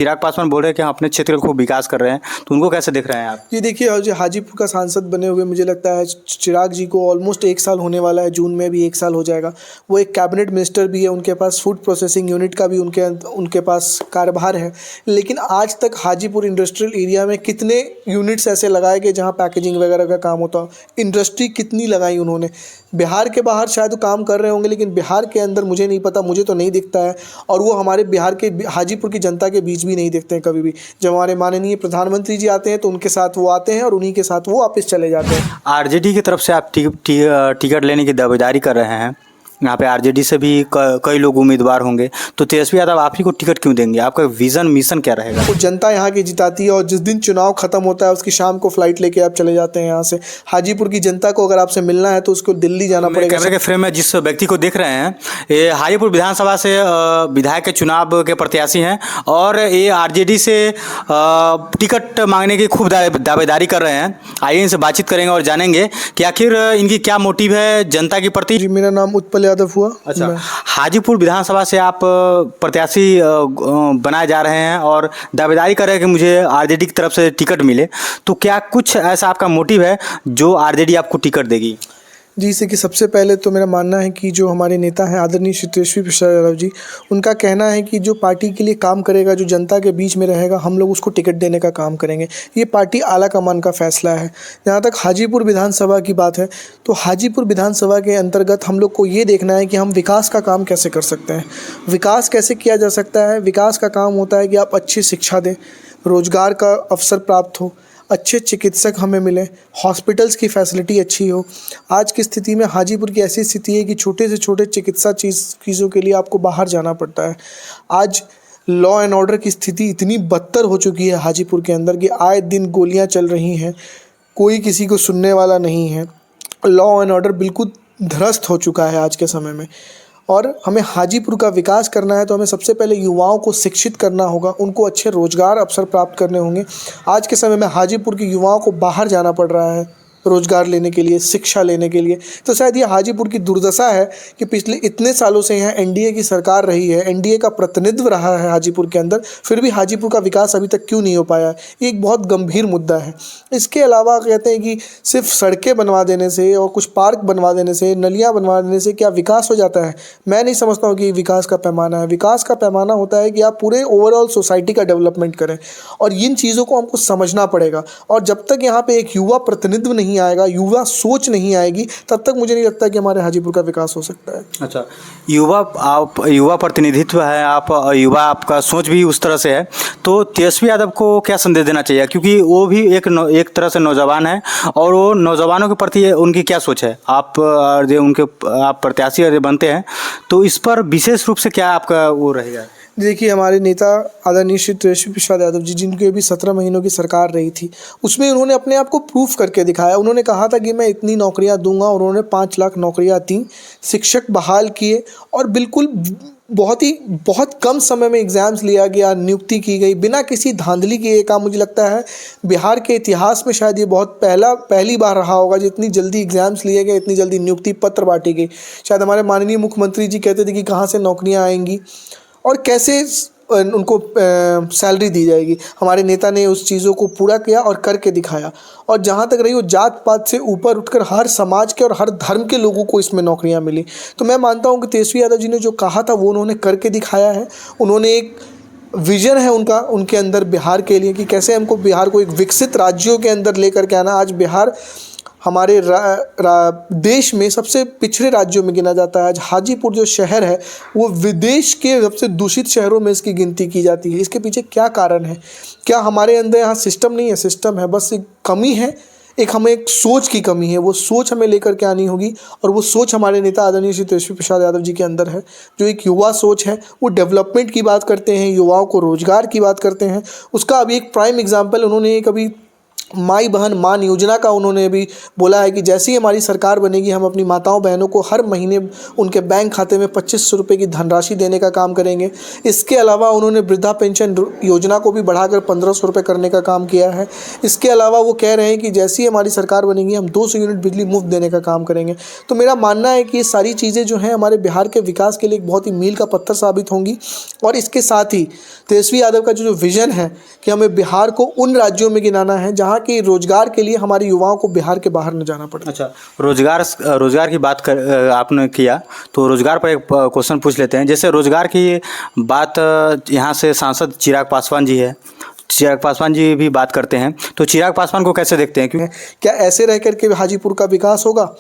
चिराग पासवान बोल रहे हैं कि हम अपने क्षेत्र का खूब विकास कर रहे हैं, तो उनको कैसे देख रहे हैं आप? ये देखिए, जो हाजीपुर का सांसद बने हुए मुझे लगता है चिराग जी को ऑलमोस्ट 1 साल होने वाला है, जून में भी 1 साल हो जाएगा। वो एक कैबिनेट मिनिस्टर भी है, उनके पास फूड प्रोसेसिंग यूनिट का भी उनके पास कार्यभार है। लेकिन आज तक हाजीपुर इंडस्ट्रियल एरिया में कितने यूनिट्स ऐसे लगाए गए जहाँ पैकेजिंग वगैरह का काम होता हो? इंडस्ट्री कितनी लगाई उन्होंने? बिहार के बाहर शायद वो काम कर रहे होंगे, लेकिन बिहार के अंदर मुझे नहीं पता, मुझे तो नहीं दिखता है। और वो हमारे बिहार के हाजीपुर की जनता के बीच भी नहीं दिखते हैं कभी भी। जब हमारे माननीय प्रधानमंत्री जी आते हैं तो उनके साथ वो आते हैं और उन्हीं के साथ वो वापस चले जाते हैं। आरजेडी की तरफ से आप टिकट लेने की दावेदारी कर रहे हैं, यहाँ पे आरजेडी से भी कई लोग उम्मीदवार होंगे, तो तेजस्वी यादव आप ही को टिकट क्यों देंगे? आपका विजन मिशन क्या रहेगा? वो जनता यहाँ की जिताती है और जिस दिन चुनाव खत्म होता है उसकी शाम को फ्लाइट लेके आप चले जाते हैं यहाँ से। हाजीपुर की जनता को अगर आपसे मिलना है तो उसको दिल्ली जाना पड़ेगा। कैमरे के फ्रेम में जिस व्यक्ति को देख रहे हैं, ये हाजीपुर विधानसभा से विधायक के चुनाव के प्रत्याशी हैं और ये आरजेडी से टिकट मांगने की खूब दावेदारी कर रहे हैं। आइए इनसे बातचीत करेंगे और जानेंगे कि आखिर इनकी क्या मोटिव है जनता के प्रति। जी, मेरा नाम उत्पल यादव हुआ। अच्छा, हाजीपुर विधानसभा से आप प्रत्याशी बनाए जा रहे हैं और दावेदारी कर रहे हैं कि मुझे आरजेडी की तरफ से टिकट मिले, तो क्या कुछ ऐसा आपका मोटिव है जो आरजेडी आपको टिकट देगी? जी, इसे कि सबसे पहले तो मेरा मानना है कि जो हमारे नेता हैं आदरणीय श्री तेजस्वी प्रसाद यादव जी, उनका कहना है कि जो पार्टी के लिए काम करेगा, जो जनता के बीच में रहेगा, हम लोग उसको टिकट देने का काम करेंगे। ये पार्टी आलाकमान का फैसला है। जहाँ तक हाजीपुर विधानसभा की बात है, तो हाजीपुर विधानसभा के अंतर्गत हम लोग को ये देखना है कि हम विकास का काम कैसे कर सकते हैं। विकास कैसे किया जा सकता है? विकास का काम होता है कि आप अच्छी शिक्षा दें, रोजगार का अवसर प्राप्त हो, अच्छे चिकित्सक हमें मिलें, हॉस्पिटल्स की फैसिलिटी अच्छी हो। आज की स्थिति में हाजीपुर की ऐसी स्थिति है कि छोटे से छोटे चिकित्सा चीज़ों के लिए आपको बाहर जाना पड़ता है। आज लॉ एंड ऑर्डर की स्थिति इतनी बदतर हो चुकी है हाजीपुर के अंदर कि आए दिन गोलियां चल रही हैं, कोई किसी को सुनने वाला नहीं है। लॉ एंड ऑर्डर बिल्कुल ध्वस्त हो चुका है आज के समय में। और हमें हाजीपुर का विकास करना है तो हमें सबसे पहले युवाओं को शिक्षित करना होगा, उनको अच्छे रोजगार अवसर प्राप्त करने होंगे। आज के समय में हाजीपुर के युवाओं को बाहर जाना पड़ रहा है रोजगार लेने के लिए, शिक्षा लेने के लिए। तो शायद ये हाजीपुर की दुर्दशा है कि पिछले इतने सालों से यहाँ एनडीए की सरकार रही है, एनडीए का प्रतिनिधित्व रहा है हाजीपुर के अंदर, फिर भी हाजीपुर का विकास अभी तक क्यों नहीं हो पाया है? ये एक बहुत गंभीर मुद्दा है। इसके अलावा कहते हैं कि सिर्फ सड़कें बनवा देने से और कुछ पार्क बनवा देने से, नलियाँ बनवा देने से क्या विकास हो जाता है? मैं नहीं समझता हूँ कि ये विकास का पैमाना है। विकास का पैमाना होता है कि आप पूरे ओवरऑल सोसाइटी का डेवलपमेंट करें, और इन चीज़ों को हमको समझना पड़ेगा। और जब तक यहाँ पे एक युवा प्रतिनिधित्व नहीं आएगा, युवा सोच नहीं आएगी, तब तक मुझे नहीं लगता कि हमारे हाजीपुर का विकास हो सकता है। अच्छा, युवा प्रतिनिधित्व है, आप युवा, आपका सोच भी उस तरह से है, तो तेजस्वी यादव को क्या संदेश देना चाहिए? क्योंकि वो भी एक तरह से नौजवान है और वो नौजवानों के प्रति उनकी क्या सोच है? आप प्रत्याशी बनते हैं तो इस पर विशेष रूप से क्या आपका वो रहेगा? देखिए, हमारे नेता आदरणीय श्री तेजस्वी प्रसाद यादव जी, जिनकी अभी 17 महीनों की सरकार रही थी, उसमें उन्होंने अपने आप को प्रूफ करके दिखाया। उन्होंने कहा था कि मैं इतनी नौकरियां दूंगा और उन्होंने 5 लाख नौकरियां दी, शिक्षक बहाल किए और बिल्कुल बहुत कम समय में एग्ज़ाम्स लिया गया, नियुक्ति की गई बिना किसी धांधली के। ये काम मुझे लगता है बिहार के इतिहास में शायद ये बहुत पहली बार रहा होगा जितनी जल्दी एग्ज़ाम्स लिए गए, इतनी जल्दी नियुक्ति पत्र बांटे गए। शायद हमारे माननीय मुख्यमंत्री जी कहते थे कि कहाँ से नौकरियाँ आएंगी और कैसे उनको सैलरी दी जाएगी। हमारे नेता ने उस चीज़ों को पूरा किया और करके दिखाया। और जहाँ तक रही वो जात पात से ऊपर उठकर हर समाज के और हर धर्म के लोगों को इसमें नौकरियाँ मिली। तो मैं मानता हूँ कि तेजस्वी यादव जी ने जो कहा था वो उन्होंने करके दिखाया है। उन्होंने एक विजन है उनके अंदर बिहार के लिए कि कैसे हमको बिहार को एक विकसित राज्यों के अंदर लेकर के आना। आज बिहार हमारे देश में सबसे पिछड़े राज्यों में गिना जाता है। आज हाजीपुर जो शहर है वो विदेश के सबसे दूषित शहरों में इसकी गिनती की जाती है। इसके पीछे क्या कारण है? क्या हमारे अंदर यहाँ सिस्टम नहीं है? सिस्टम है, बस एक कमी है, हमें एक सोच की कमी है। वो सोच हमें लेकर के आनी होगी और वो सोच हमारे नेता आदरणीय श्री तेजस्वी प्रसाद यादव जी के अंदर है, जो एक युवा सोच है। वो डेवलपमेंट की बात करते हैं, युवाओं को रोजगार की बात करते हैं। उसका अभी एक प्राइम एग्जाम्पल उन्होंने एक अभी माई बहन मान योजना का उन्होंने भी बोला है कि जैसे ही हमारी सरकार बनेगी हम अपनी माताओं बहनों को हर महीने उनके बैंक खाते में 2500 रुपये की धनराशि देने का काम करेंगे। इसके अलावा उन्होंने वृद्धा पेंशन योजना को भी बढ़ाकर 1500 रुपये करने का काम किया है। इसके अलावा वो कह रहे हैं कि जैसे ही हमारी सरकार बनेगी हम 200 यूनिट बिजली मुफ्त देने का काम करेंगे। तो मेरा मानना है कि ये सारी चीज़ें जो हैं हमारे बिहार के विकास के लिए एक बहुत ही मील का पत्थर साबित होंगी। और इसके साथ ही तेजस्वी यादव का जो विज़न है कि हमें बिहार को उन राज्यों में गिनाना है जहाँ कि रोजगार के लिए हमारे युवाओं को बिहार के बाहर न जाना पड़े। अच्छा, रोजगार की बात आपने किया, तो रोजगार पर एक क्वेश्चन पूछ लेते हैं। जैसे रोजगार की बात यहाँ से सांसद चिराग पासवान जी है, चिराग पासवान जी भी बात करते हैं, तो चिराग पासवान को कैसे देखते हैं? क्योंकि क्या ऐसे रह करके हाजीपुर का विकास होगा?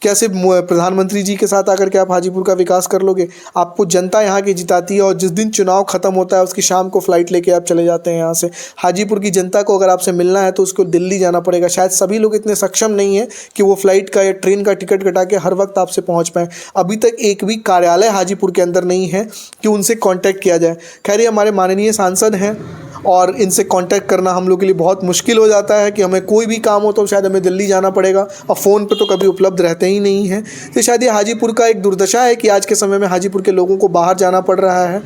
क्या सिर्फ प्रधानमंत्री जी के साथ आकर के आप हाजीपुर का विकास कर लोगे? आपको जनता यहाँ की जिताती है और जिस दिन चुनाव खत्म होता है उसकी शाम को फ्लाइट लेके आप चले जाते हैं यहाँ से। हाजीपुर की जनता को अगर आपसे मिलना है तो उसको दिल्ली जाना पड़ेगा। शायद सभी लोग इतने सक्षम नहीं है कि वो फ्लाइट का या ट्रेन का टिकट कटा के हर वक्त आपसे पहुँच पाएँ। अभी तक एक भी कार्यालय हाजीपुर के अंदर नहीं है कि उनसे कॉन्टैक्ट किया जाए। खैर, ये हमारे माननीय सांसद हैं और इनसे कांटेक्ट करना हम लोग के लिए बहुत मुश्किल हो जाता है कि हमें कोई भी काम हो तो शायद हमें दिल्ली जाना पड़ेगा और फ़ोन पे तो कभी उपलब्ध रहते ही नहीं हैं। तो शायद ये हाजीपुर का एक दुर्दशा है कि आज के समय में हाजीपुर के लोगों को बाहर जाना पड़ रहा है।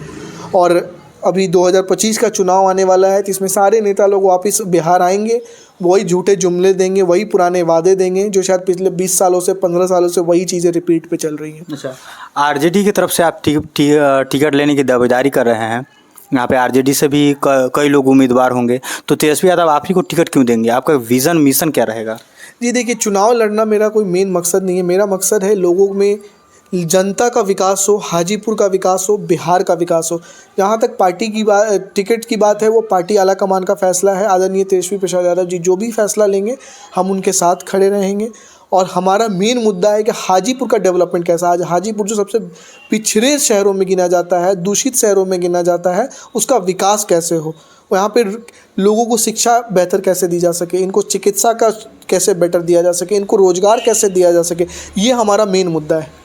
और अभी 2025 का चुनाव आने वाला है तो इसमें सारे नेता लोग वापस बिहार आएंगे, वही झूठे जुमले देंगे, वही पुराने वादे देंगे जो शायद पिछले 20 सालों से 15 सालों से वही चीज़ें रिपीट पे चल रही हैं। अच्छा, आरजेडी की तरफ से आप टिकट लेने की दावेदारी कर रहे हैं। यहाँ पे आरजेडी से भी कई लोग उम्मीदवार होंगे, तो तेजस्वी यादव आप ही को टिकट क्यों देंगे? आपका विज़न मिशन क्या रहेगा? जी देखिए, चुनाव लड़ना मेरा कोई मेन मकसद नहीं है। मेरा मकसद है लोगों में जनता का विकास हो, हाजीपुर का विकास हो, बिहार का विकास हो। जहाँ तक पार्टी की बात, टिकट की बात है, वो पार्टी आलाकमान का फैसला है। आदरणीय तेजस्वी प्रसाद यादव जी जो भी फैसला लेंगे हम उनके साथ खड़े रहेंगे। और हमारा मेन मुद्दा है कि हाजीपुर का डेवलपमेंट कैसा। आज हाजीपुर जो सबसे पिछड़े शहरों में गिना जाता है, दूषित शहरों में गिना जाता है, उसका विकास कैसे हो, वहाँ पे लोगों को शिक्षा बेहतर कैसे दी जा सके, इनको चिकित्सा का कैसे बेटर दिया जा सके, इनको रोज़गार कैसे दिया जा सके, ये हमारा मेन मुद्दा है।